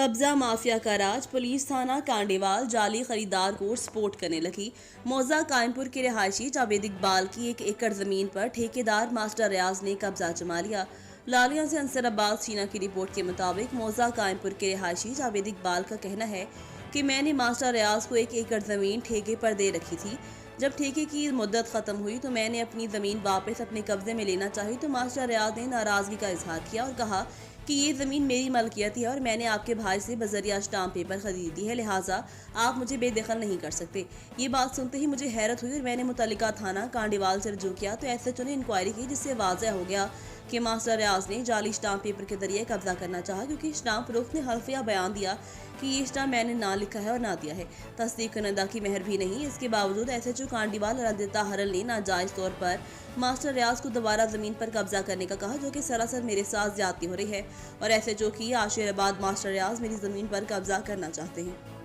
कब्जा माफिया का राज। पुलिस थाना कांडेवाल जाली खरीदार को स्पोर्ट करने लगी। मौजा कायमपुर के रिहायशी जावेद इकबाल की 1 एकड़ जमीन पर ठेकेदार मास्टर रियाज ने कब्जा जमा लिया। लालिया से अंसर अब्बास सीना की रिपोर्ट के मुताबिक मौजा कायमपुर के रिहायशी जावेद इकबाल का कहना है कि मैंने मास्टर रियाज को 1 एकड़ जमीन ठेके पर दे रखी थी। जब ठेके की मुद्दत खत्म हुई तो मैंने अपनी जमीन वापस अपने कब्जे में लेना चाही तो मास्टर रियाज ने नाराजगी का इजहार किया और कहा कि ये ज़मीन मेरी मलकियत है और मैंने आपके भाई से बजरिया स्टाम्प पेपर खरीदी है, लिहाजा आप मुझे बेदखल नहीं कर सकते। ये बात सुनते ही मुझे हैरत हुई और मैंने मुतल्लिका थाना कांडेवाल से रुजू किया तो एसएचओ ने इंक्वायरी की, जिससे वाज़ेह हो गया कि मास्टर रियाज ने जाली स्टाम्प पेपर के जरिए कब्जा करना चाहा, क्योंकि स्टाम्प प्रूफ ने हल्फिया बयान दिया कि ये स्टाम्प मैंने ना लिखा है और ना दिया है। तस्दीक करनदा की मेहर भी नहीं। इसके बावजूद एसएचओ कांडीवाल रंजिता हरल ने नाजायज तौर पर मास्टर रियाज को दोबारा जमीन पर कब्जा करने का कहा, जो कि सरासर मेरे साथ ज्यादती हो रही है और एसएचओ की आशिराबाद मास्टर रियाज मेरी जमीन पर कब्जा करना चाहते हैं।